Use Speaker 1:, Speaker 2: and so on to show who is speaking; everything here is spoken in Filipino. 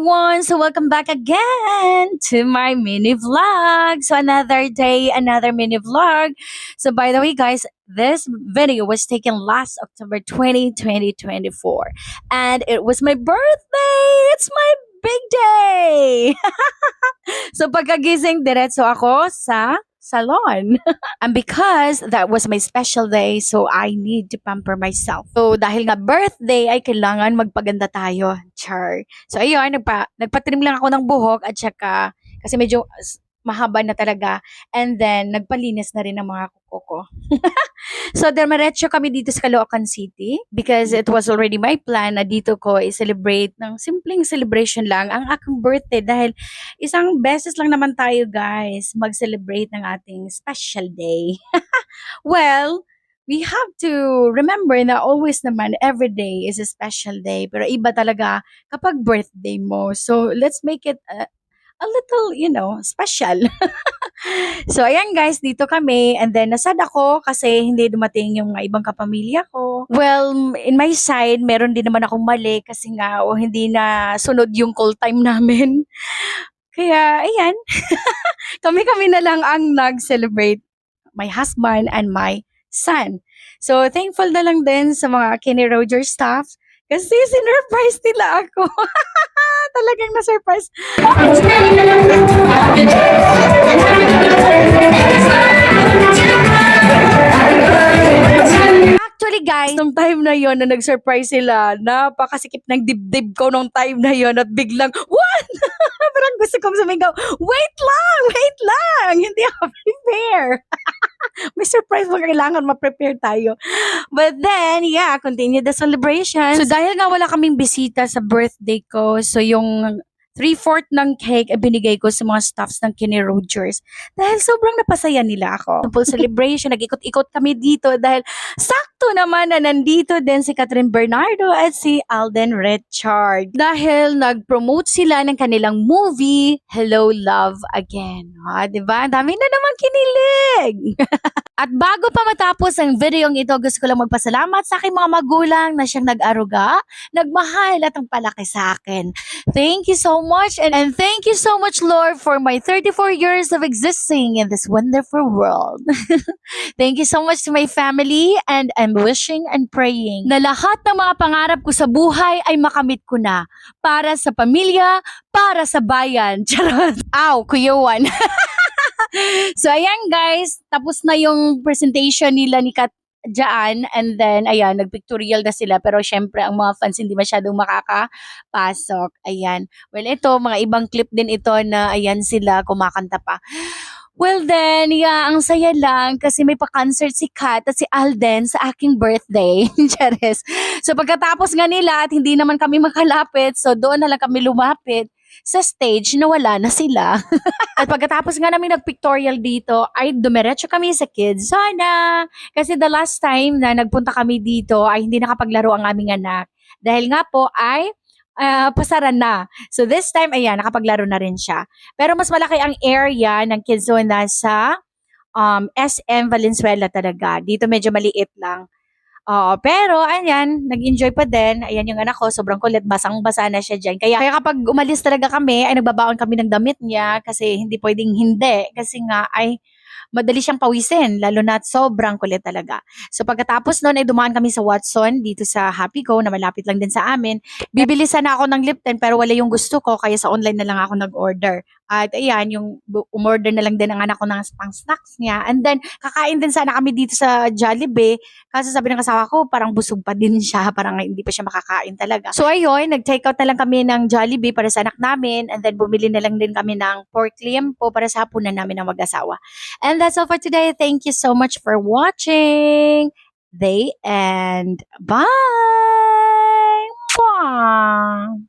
Speaker 1: everyone! So welcome back again to my mini vlog. So another day, another mini vlog. So by the way guys, this video was taken last October 2024 and it was my birthday! It's my big day! So pagkagising, diretso ako sa salon. And because that was my special day, so I need to pamper myself. So dahil nga birthday, ay kailangan magpaganda tayo. Char. So ayun, nagpa-trim lang ako ng buhok at saka, kasi medyo mahaba na talaga. And then, nagpalinis na rin ng mga kuko ko. So, diretso kami dito sa Caloocan City because it was already my plan na dito ko i-celebrate ng simpleng celebration lang ang aking birthday dahil isang beses lang naman tayo guys mag-celebrate ng ating special day. Well, we have to remember na always naman every day is a special day pero iba talaga kapag birthday mo. So, let's make it a little, special. So, ayan guys, dito kami. And then, nasad ako kasi hindi dumating yung mga ibang kapamilya ko. Well, in my side, meron din naman akong mali kasi nga, hindi na sunod yung call time namin. Kaya, ayan. Kami-kami na lang ang nag-celebrate. My husband and my son. So, thankful na lang din sa mga Kenny Rogers staff kasi sinurprise nila ako. Talagang na-surprise. Actually guys, nung time na yon na nag-surprise sila, napakasikip ng dibdib ko nung time na yon at biglang, what? Parang gusto kong sumigaw, wait lang, hindi ako prepare. May surprise mo, kailangan ma-prepare tayo. But then, yeah, continue the celebration. So dahil nga wala kaming bisita sa birthday ko, so yung 3/4 ng cake ay binigay ko sa mga staffs ng Kenny Rogers. Dahil sobrang napasaya nila ako. Full celebration, nag-ikot-ikot kami dito dahil sakto naman na nandito din si Catherine Bernardo at si Alden Richard. Dahil nag-promote sila ng kanilang movie, Hello, Love Again. Diba? Dami na naman kinilig. At bago pa matapos ang videong ito, gusto ko lang magpasalamat sa aking mga magulang na siyang nag-aruga, nagmahal at ang palaki sa akin. Thank you so much and thank you so much Lord for my 34 years of existing in this wonderful world. Thank you so much to my family and I'm wishing and praying na lahat ng mga pangarap ko sa buhay ay makamit ko na para sa pamilya, para sa bayan. Charot. Ow, kuyuan. So, ayan guys, tapos na yung presentation nila ni Kat dyan, and then, ayan, nagpictorial na sila, pero syempre, ang mga fans hindi masyadong makakapasok. Ayan. Well, ito, mga ibang clip din ito na, ayan sila, kumakanta pa. Well then, yeah, ang saya lang kasi may pa-concert si Kat at si Alden sa aking birthday. Charis. So, pagkatapos nga nila at hindi naman kami makalapit, so doon na lang kami lumapit sa stage na wala na sila. At pagkatapos nga namin nag-pictorial dito, ay dumiretso kami sa Kids Zona. Kasi the last time na nagpunta kami dito ay hindi nakapaglaro ang aming anak. Dahil nga po ay pasara na. So this time, ayan, nakapaglaro na rin siya. Pero mas malaki ang area ng Kids Zona sa SM Valenzuela talaga. Dito medyo maliit lang. Pero ayan, nag-enjoy pa din. Ayan yung anak ko, sobrang kulit, basang-basa na siya dyan. Kaya kapag umalis talaga kami, ay nagbabaon kami ng damit niya kasi hindi pwedeng hindi. Kasi nga ay madali siyang pawisin, lalo na sobrang kulit talaga. So pagkatapos noon ay dumaan kami sa Watson dito sa Happy Go na malapit lang din sa amin. Bibili sana ako ng Lipton pero wala yung gusto ko kaya sa online na lang ako nag-order. At ayan, yung umorder na lang din ang anak ko ng pang snacks niya. And then kakain din sana kami dito sa Jollibee. Kasi sabi ng asawa ko, parang busog pa din siya, parang hindi pa siya makakain talaga. So ayun, nag-take out na lang kami ng Jollibee para sa anak namin. And then bumili na lang din kami ng pork limpo para sa hapunan namin ng mag-asawa. And that's all for today. Thank you so much for watching. The end. Bye! Mwah!